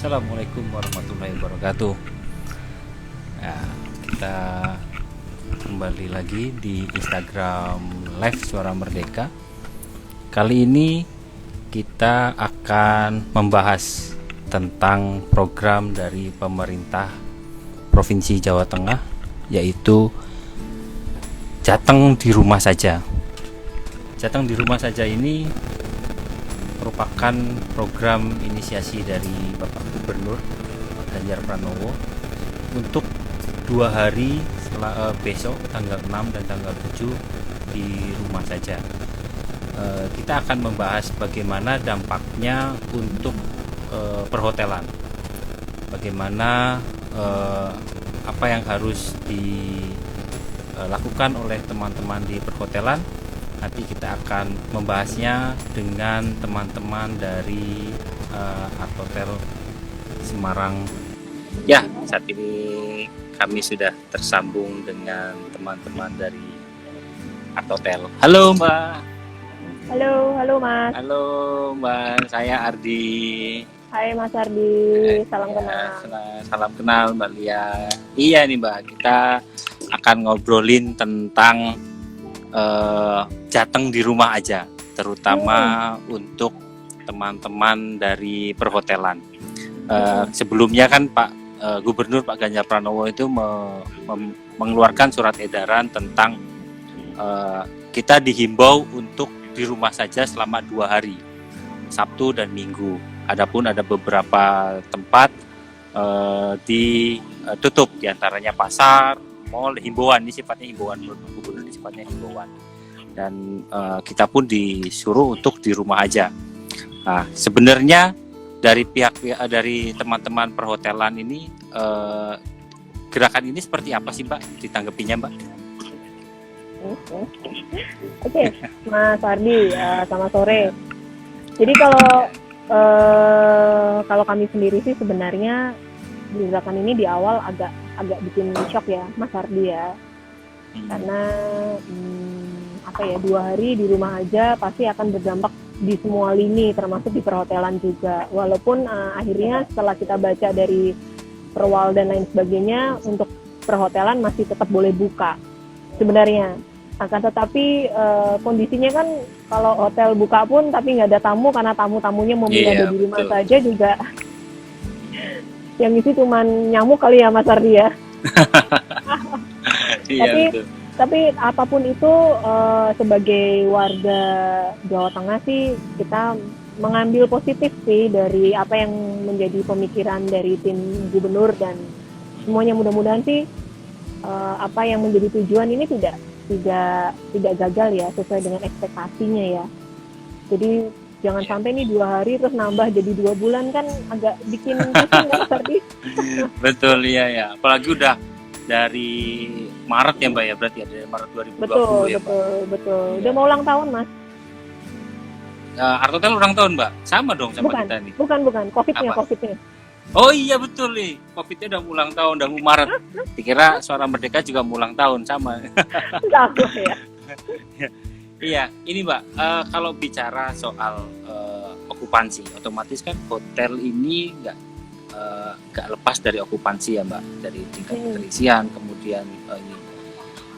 Assalamualaikum warahmatullahi wabarakatuh. Ya, kita kembali lagi di Instagram Live Suara Merdeka. Kali ini kita akan membahas tentang program dari pemerintah Provinsi Jawa Tengah, yaitu Jateng di Rumah Saja. Jateng di Rumah Saja ini merupakan program inisiasi dari Bapak Gubernur Pak Ganjar Pranowo untuk 2 hari besok tanggal 6 dan tanggal 7 di rumah saja. Kita akan membahas bagaimana dampaknya untuk perhotelan, bagaimana apa yang harus dilakukan oleh teman-teman di perhotelan. Nanti kita akan membahasnya dengan teman-teman dari Art Hotel Semarang. Ya, saat ini kami sudah tersambung dengan teman-teman dari Art Hotel. Halo Mbak. Halo Mas. Halo Mbak, saya Ardi. Hai Mas Ardi, salam kenal. Salam kenal Mbak Lia. Iya nih Mbak, kita akan ngobrolin tentang Jateng di rumah aja, terutama untuk teman-teman dari perhotelan. Sebelumnya kan Pak Gubernur Pak Ganjar Pranowo itu mengeluarkan surat edaran tentang kita dihimbau untuk di rumah saja selama 2 hari, Sabtu dan Minggu. Adapun ada beberapa tempat ditutup, diantaranya pasar, mall. Himbauan ini sifatnya himbauan, Gubernur ini sifatnya himbauan, dan kita pun disuruh untuk di rumah aja. Nah, sebenarnya dari dari teman-teman perhotelan ini gerakan ini seperti apa sih Mbak? Ditanggapinya Mbak? Oke, Mas Ardi, selamat sore. Jadi kalau kami sendiri sih sebenarnya gerakan ini di awal agak bikin shock ya Mas Ardi ya, karena 2 hari di rumah aja pasti akan berdampak di semua lini, termasuk di perhotelan juga. Walaupun akhirnya setelah kita baca dari perwal dan lain sebagainya, untuk perhotelan masih tetap boleh buka sebenarnya. Akan tetapi kondisinya kan kalau hotel buka pun tapi nggak ada tamu karena tamu-tamunya memilih ada di rumah saja juga. Yang isi cuman nyamuk kali ya Mas Ardi ya. Tapi apapun itu, sebagai warga Jawa Tengah sih kita mengambil positif sih dari apa yang menjadi pemikiran dari tim gubernur, dan semuanya mudah-mudahan sih apa yang menjadi tujuan ini tidak gagal ya, sesuai dengan ekspektasinya ya. Jadi jangan sampai nih 2 hari terus nambah jadi 2 bulan, kan agak bikin pusing ya tadi. Betul ya. Apalagi udah dari Maret ya Mbak ya, berarti ya dari Maret 2020 Betul. Udah mau ulang tahun Mas. Art Hotel ulang tahun Mbak, sama dong sama kita nih. Bukan, Covidnya. Oh iya betul nih, Covidnya udah ulang tahun, udah Maret. Dikira Suara Merdeka juga mau ulang tahun, sama. Sama ya. Iya, ini Mbak, kalau bicara soal okupansi, otomatis kan hotel ini nggak lepas dari okupansi ya Mbak, dari tingkat keterisian, kemudian ini.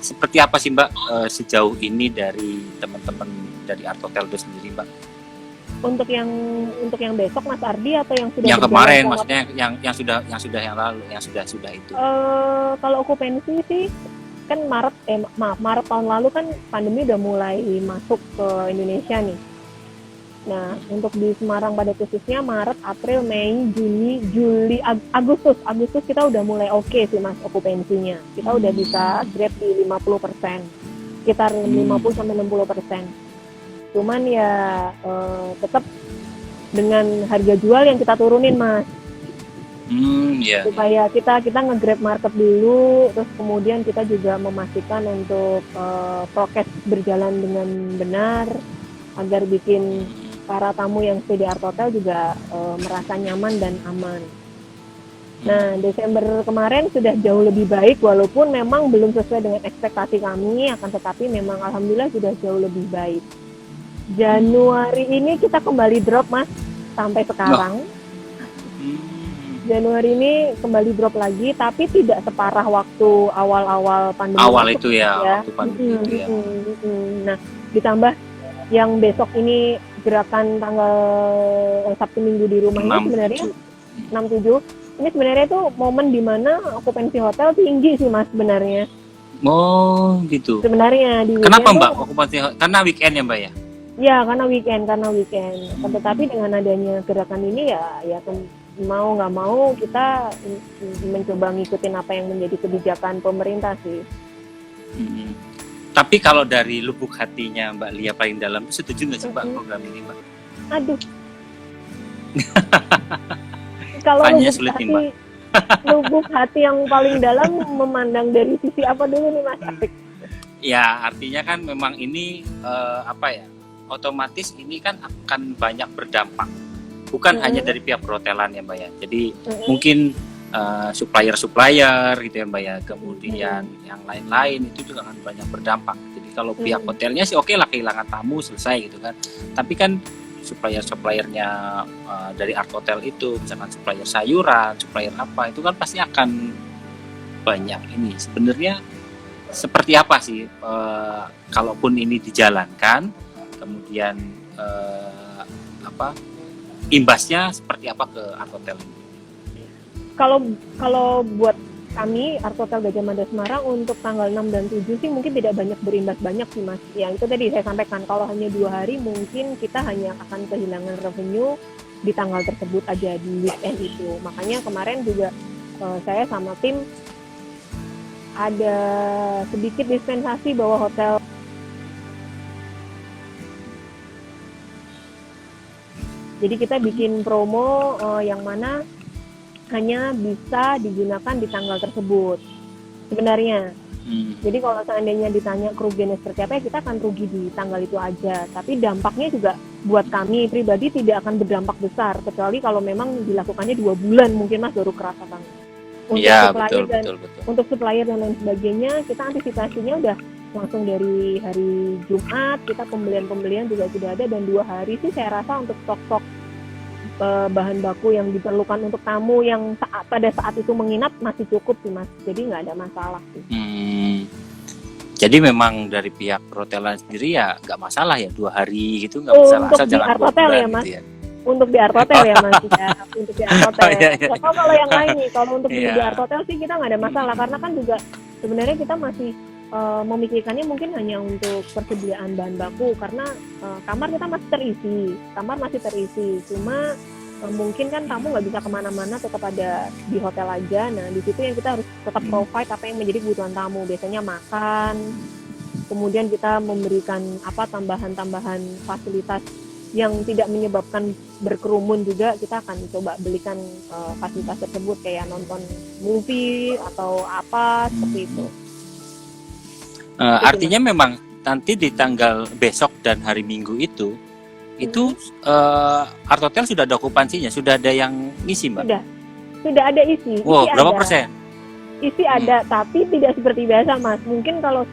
Seperti apa sih Mbak sejauh ini dari teman-teman dari Art Hotel itu sendiri Mbak? Untuk yang besok Mas Ardi atau yang sudah yang kemarin, maksudnya yang sudah yang lalu, yang sudah itu. Kalau okupansi sih kan Maret tahun lalu kan pandemi udah mulai masuk ke Indonesia nih. Nah, untuk di Semarang pada khususnya Maret, April, Mei, Juni, Juli, Agustus kita udah mulai oke sih Mas okupansinya. Kita udah bisa grab di 50%, sekitar 50-60%. Cuman ya tetap dengan harga jual yang kita turunin Mas. Supaya kita nge-grab market dulu, terus kemudian kita juga memastikan untuk prokes berjalan dengan benar agar bikin para tamu yang stay di Art Hotel juga merasa nyaman dan aman. Nah, Desember kemarin sudah jauh lebih baik, walaupun memang belum sesuai dengan ekspektasi kami, akan tetapi memang alhamdulillah sudah jauh lebih baik. Januari ini kita kembali drop Mas, sampai sekarang. Januari ini kembali drop lagi, tapi tidak separah waktu awal-awal pandemi Awal masuk, itu ya, ya. waktu pandemi itu ya. Nah, ditambah yang besok ini gerakan tanggal Sabtu Minggu di rumah ini 6, sebenarnya 7. 6-7. Ini sebenarnya itu momen dimana okupansi hotel tinggi sih Mas sebenarnya. Oh gitu. Sebenarnya di weekend Kenapa Mbak tuh, okupansi? Karena weekend ya Mbak ya? ya karena weekend. Tetapi dengan adanya gerakan ini ya mau nggak mau kita mencoba ngikutin apa yang menjadi kebijakan pemerintah sih. Tapi kalau dari lubuk hatinya Mbak Lia paling dalam, setuju nggak sih Mbak program ini Mbak? Aduh. Kalau lubuk hati yang paling dalam memandang dari sisi apa dulu nih Mas Apik? Ya artinya kan memang ini otomatis ini kan akan banyak berdampak, bukan hanya dari pihak perhotelan ya Mbak ya. Jadi mungkin supplier gitu ya Mbak ya, kemudian yang lain-lain itu juga akan banyak berdampak. Jadi kalau pihak hotelnya sih oke lah, kehilangan tamu selesai gitu kan. Tapi kan supplier-suppliernya dari Art Hotel itu, misalkan supplier sayuran, supplier apa, itu kan pasti akan banyak ini. Sebenarnya seperti apa sih kalaupun ini dijalankan, kemudian imbasnya seperti apa ke Art Hotel ini? Kalau buat kami Art Hotel Gajah Mada Semarang untuk tanggal 6 dan 7 sih mungkin tidak berimbas banyak sih Mas. Ya itu tadi saya sampaikan, kalau hanya 2 hari mungkin kita hanya akan kehilangan revenue di tanggal tersebut aja, di weekend itu. Makanya kemarin juga saya sama tim ada sedikit dispensasi bahwa hotel jadi kita bikin promo yang mana hanya bisa digunakan di tanggal tersebut sebenarnya. Jadi kalau seandainya ditanya kerugiannya seperti apa, ya kita akan rugi di tanggal itu aja. Tapi dampaknya juga buat kami pribadi tidak akan berdampak besar, kecuali kalau memang dilakukannya 2 bulan mungkin Mas baru kerasa banget. Untuk betul. Untuk supplier dan lain sebagainya, kita antisipasinya udah langsung dari hari Jumat, kita pembelian juga sudah ada, dan 2 hari sih saya rasa untuk stok bahan baku yang diperlukan untuk tamu yang pada saat itu menginap masih cukup sih Mas, jadi nggak ada masalah sih. Jadi memang dari pihak perhotelan sendiri ya nggak masalah ya 2 hari gitu, nggak masalah asal jangan 2 bulan ya, Mas. Gitu ya. Untuk di Art Hotel ya Mas ya, untuk di Art Hotel. Kalau yang lain nih, kalau untuk di Art Hotel sih kita nggak ada masalah, karena kan juga sebenarnya kita masih memikirkannya mungkin hanya untuk persediaan bahan baku, karena kamar kita masih terisi, cuma mungkin kan tamu nggak bisa kemana-mana, tetap ada di hotel aja. Nah di situ yang kita harus tetap provide apa yang menjadi kebutuhan tamu, biasanya makan, kemudian kita memberikan tambahan fasilitas yang tidak menyebabkan berkerumun juga. Kita akan coba belikan fasilitas tersebut kayak nonton movie atau apa seperti itu. Artinya memang nanti di tanggal besok dan hari Minggu itu Art Hotel sudah ada okupansinya, sudah ada yang ngisi Mbak? Sudah ada isi. Wow, berapa persen? Isi ada, tapi tidak seperti biasa Mas. Mungkin kalau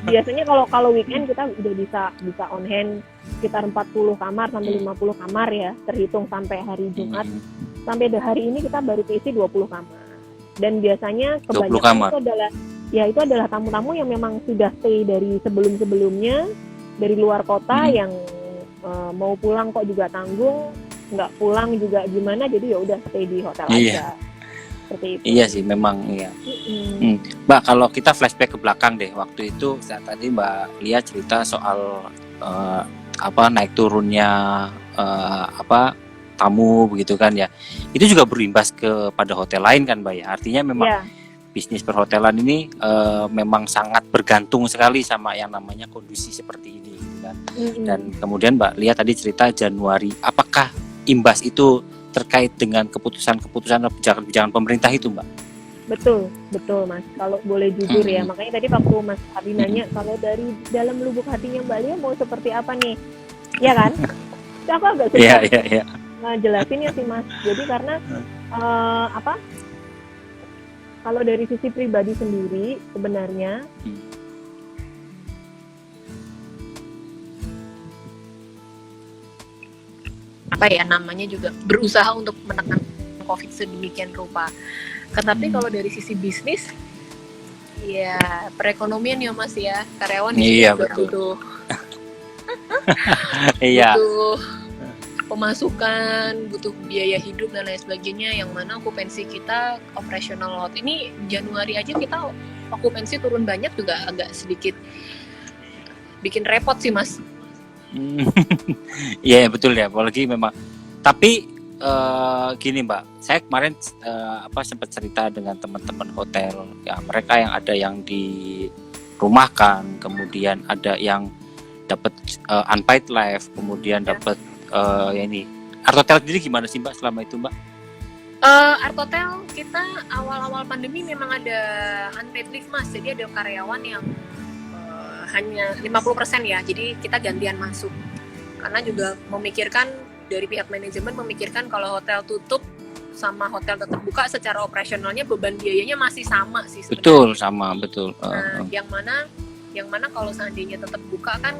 biasanya kalau weekend kita udah bisa on hand sekitar 40 kamar sampai 50 kamar ya, terhitung sampai hari Jumat. Sampai hari ini kita baru keisi 20 kamar. Dan biasanya kebanyakan itu adalah tamu-tamu yang memang sudah stay dari sebelum-sebelumnya, dari luar kota, yang mau pulang kok juga tanggung, nggak pulang juga gimana, jadi ya udah stay di hotel aja. Seperti itu. Iya sih, memang iya. Mbak, kalau kita flashback ke belakang deh, waktu itu saat tadi Mbak Lia cerita soal naik turunnya tamu begitu kan ya, itu juga berimbas kepada hotel lain kan Mbak ya. Artinya memang bisnis perhotelan ini memang sangat bergantung sekali sama yang namanya kondisi seperti ini gitu kan. Dan kemudian Mbak Lia tadi cerita Januari, apakah imbas itu terkait dengan keputusan-keputusan kebijakan pemerintah itu Mbak? Betul Mas, kalau boleh jujur ya, makanya tadi waktu Mas Abi nanya kalau dari dalam lubuk hatinya Mbak Lia mau seperti apa nih, ya kan? Aku agak susah ngejelasinnya sih Mas. Jadi karena kalau dari sisi pribadi sendiri sebenarnya namanya juga berusaha untuk menekan COVID sedemikian rupa. Tetapi kalau dari sisi bisnis, ya perekonomian ya Mas ya, karyawan di Iya, sini juga betul. butuh Iya. butuh pemasukan, butuh biaya hidup dan lain sebagainya, yang mana okupansi kita operational lot ini Januari aja kita okupansi turun banyak juga agak sedikit bikin repot sih Mas. Iya, betul ya, apalagi memang. Tapi gini Mbak, saya kemarin sempat cerita dengan teman-teman hotel ya, mereka yang ada yang dirumahkan, kemudian ada yang dapat unpaid leave, kemudian dapat ya ini. Art Hotel sendiri gimana sih Mbak selama itu Mbak? Art Hotel kita awal-awal pandemi memang ada unpaid leave Mas, jadi ada karyawan yang hanya 50% ya, jadi kita gantian masuk karena juga memikirkan dari pihak manajemen memikirkan kalau hotel tutup sama hotel tetap buka secara operasionalnya beban biayanya masih sama sih sebenarnya. Betul, sama, betul. Nah, yang mana kalau seandainya tetap buka kan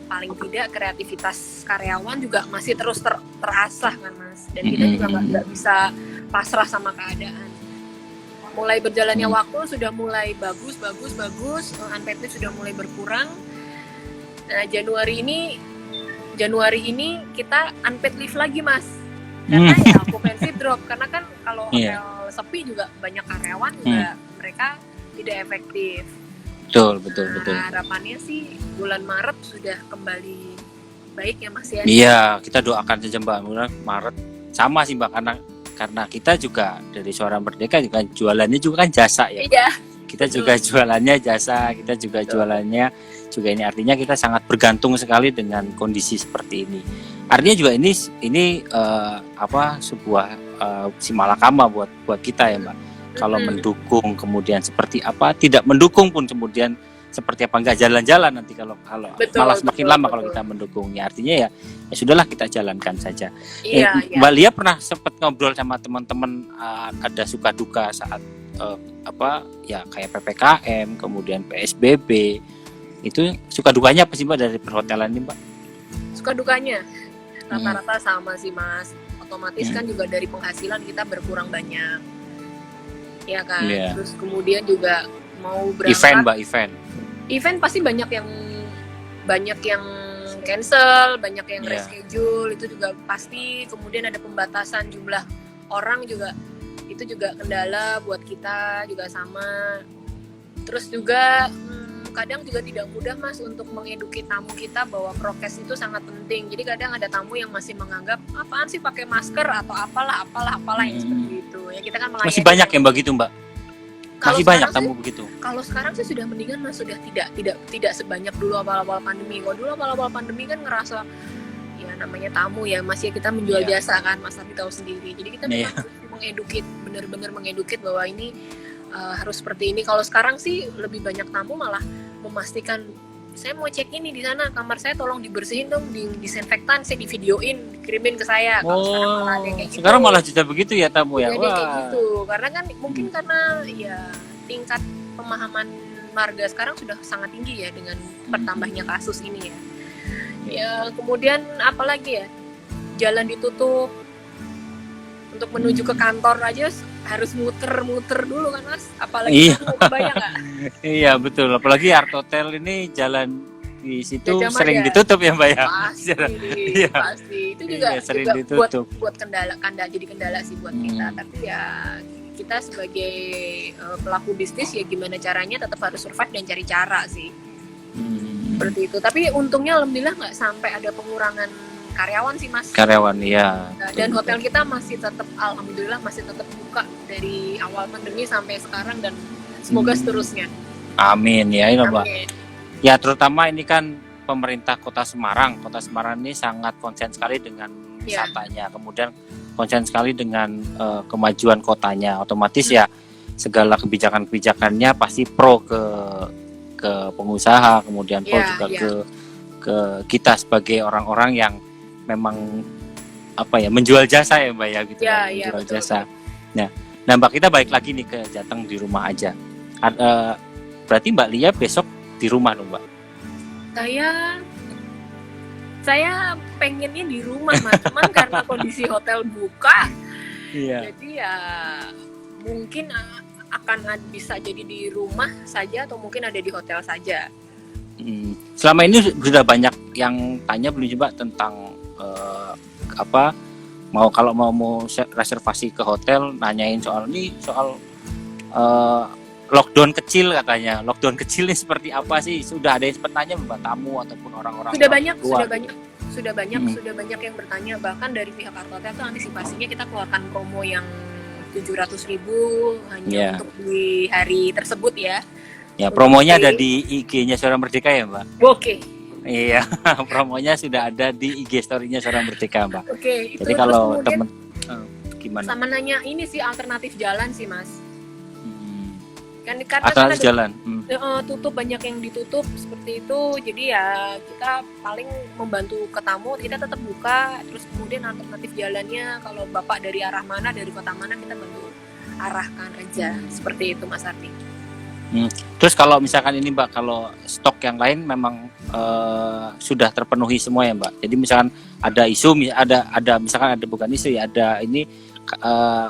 paling tidak kreativitas karyawan juga masih terus terasah kan Mas, dan kita juga nggak bisa pasrah sama keadaan. Mulai berjalannya waktu sudah mulai bagus, unpaid leave sudah mulai berkurang. Nah, Januari ini kita unpaid leave lagi Mas, karena ya okupansi drop, karena kan kalau hotel sepi juga banyak karyawan juga mereka tidak efektif. Betul. Harapannya sih bulan Maret sudah kembali baik ya Mas ya. Iya, kita doakan saja Mbak, mudah Maret sama sih Mbak, karena kita juga dari Suara Merdeka juga jualannya juga kan jasa ya. Iya. Kita juga jualannya jasa, kita juga jualannya juga ini, artinya kita sangat bergantung sekali dengan kondisi seperti ini. Artinya juga ini sebuah simalakama buat kita ya Mbak. Kalau mendukung kemudian seperti apa, tidak mendukung pun kemudian seperti apa, nggak jalan-jalan nanti kalau malah semakin lama kalau kita mendukungnya. Artinya ya sudahlah, kita jalankan saja. Iya. Mbak Lia pernah sempat ngobrol sama teman-teman, ada suka duka saat kayak PPKM, kemudian PSBB, itu suka dukanya apa sih Mbak dari perhotelan ini Mbak? Suka dukanya rata-rata sama sih Mas, otomatis kan juga dari penghasilan kita berkurang banyak ya kan. Terus kemudian juga mau berangkat event pasti banyak yang cancel, banyak yang reschedule, itu juga pasti. Kemudian ada pembatasan jumlah orang juga, itu juga kendala buat kita juga sama. Terus juga kadang juga tidak mudah Mas untuk mengedukasi tamu kita bahwa prokes itu sangat penting. Jadi kadang ada tamu yang masih menganggap apaan sih pakai masker atau apalah yang seperti itu. Ya kita kan masih banyak yang begitu Mbak. Masih banyak tamu begitu. Kalau sekarang sih sudah mendingan Mas, sudah tidak sebanyak dulu awal-awal pandemi. Kalau dulu awal-awal pandemi kan ngerasa ya namanya tamu ya Mas ya, kita menjual jasa kan Mas, tapi tahu sendiri. Jadi kita memang benar-benar mengedukate bahwa ini harus seperti ini. Kalau sekarang sih lebih banyak tamu malah memastikan, saya mau cek ini di sana, kamar saya tolong dibersihin dong, disinfektan, saya divideoin, dikirimin ke saya. Sekarang malah juga begitu ya tamu ya. Jadi kayak gitu, karena kan mungkin karena ya tingkat pemahaman warga sekarang sudah sangat tinggi ya dengan bertambahnya kasus ini ya. Ya kemudian apalagi ya, jalan ditutup, untuk menuju ke kantor aja harus muter dulu kan Mas, apalagi kamu kebayang nggak? Iya betul, apalagi Art Hotel ini jalan di situ sering ditutup ya Mbak ya. Pasti itu juga sering ditutup. buat kendala sih buat kita. Tapi ya kita sebagai pelaku bisnis ya gimana caranya tetap harus survive dan cari cara sih. Seperti itu. Tapi untungnya alhamdulillah nggak sampai ada pengurangan karyawan sih Mas. Karyawan ya. Dan hotel kita masih tetap alhamdulillah masih tetap buka dari awal pandemi sampai sekarang, dan semoga seterusnya. Amin ya ini Mbak. Ya terutama ini kan pemerintah Kota Semarang ini sangat konsen sekali dengan wisatanya, kemudian konsen sekali dengan kemajuan kotanya. Otomatis ya segala kebijakannya pasti pro ke pengusaha, kemudian pro juga ke kita sebagai orang-orang yang memang menjual jasa ya Mbak ya gitu. Menjual jasa. Nah Mbak, kita balik lagi nih ke Jateng di rumah aja. Berarti Mbak Lia besok di rumah dong Mbak? Saya pengennya di rumah Mas, cuman karena kondisi hotel buka, Iya. Jadi ya mungkin akan bisa jadi di rumah saja atau mungkin ada di hotel saja. Selama ini sudah banyak yang tanya belum coba tentang kalau mau reservasi ke hotel, nanyain soal lockdown kecil katanya. Lockdown kecil ini seperti apa sih? Sudah ada yang sempat tanya Mbak, tamu ataupun orang-orang Sudah banyak luar. yang bertanya. Bahkan dari pihak Artotel itu antisipasinya kita keluarkan promo yang 700.000 hanya untuk di hari tersebut ya. Ya, promonya ada di IG-nya Suara Merdeka ya, Mbak? Oke. Iya, promonya sudah ada di IG story-nya Suara Merdeka, Mbak. Oke, itu. Jadi kalau teman gimana? Sama nanya ini sih alternatif jalan sih, Mas. Kan Alternatif jalan. Tutup, banyak yang ditutup seperti itu. Jadi ya kita paling membantu ke tamu, kita tetap buka. Terus kemudian alternatif jalannya kalau Bapak dari arah mana, dari kota mana, kita bantu arahkan aja. Seperti itu, Mas Ardi. Terus kalau misalkan ini Mbak, kalau stok yang lain memang sudah terpenuhi semua ya Mbak. Jadi misalkan ada isu, misalkan ada bukan isu ya, ada ini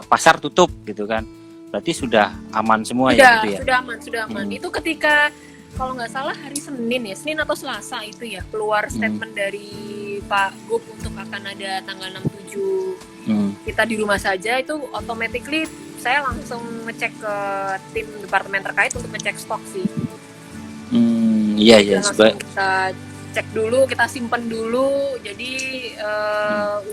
pasar tutup gitu kan. Berarti sudah aman semua ya gitu ya? Sudah aman. Itu ketika kalau nggak salah hari Senin atau Selasa itu ya keluar statement dari Pak Gub untuk akan ada tanggal 6-7 kita di rumah saja, itu automatically saya langsung ngecek ke tim departemen terkait untuk ngecek stok sih. Iya. Kita cek dulu, kita simpen dulu, jadi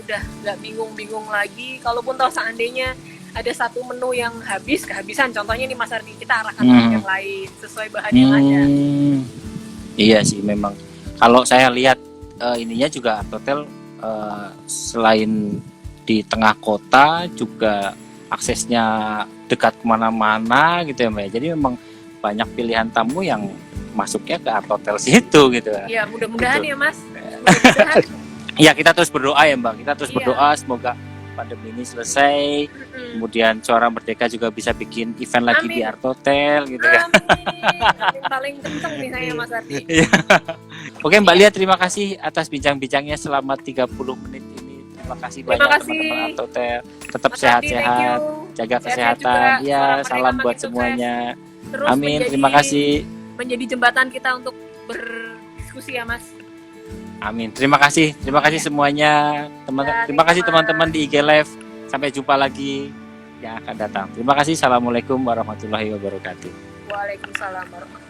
udah nggak bingung ke kalaupun toh seandainya ada satu menu yang kehabisan, contohnya nih Mas Ardi, kita arahkan ke yang lain sesuai bahan yang ada. Iya sih, memang kalau saya lihat ininya juga Artotel selain di tengah kota juga aksesnya dekat kemana-mana gitu ya Mbak. Jadi memang banyak pilihan tamu yang masuknya ke Artotel situ gitu. Ya mudah-mudahan gitu. Ya Mas. Ya kita terus berdoa ya Mbak. Kita terus berdoa semoga pandemi ini selesai. Kemudian Suara Merdeka juga bisa bikin event lagi di Artotel gitu kan. Amin. Paling kenceng nih saya Mas Ardi. Oke Mbak Lia, terima kasih atas bincang-bincangnya selama 30 menit ini. Terima kasih banyak teman-teman Artotel. Tetap sehat-sehat, jaga kesehatan. Ya, salam buat semuanya. Amin. Terima kasih. Menjadi jembatan kita untuk berdiskusi ya Mas. Amin. Terima kasih semuanya. Terima kasih teman-teman di IG Live. Sampai jumpa lagi yang akan datang. Terima kasih. Assalamualaikum warahmatullahi wabarakatuh. Waalaikumsalam warahmatullahi wabarakatuh.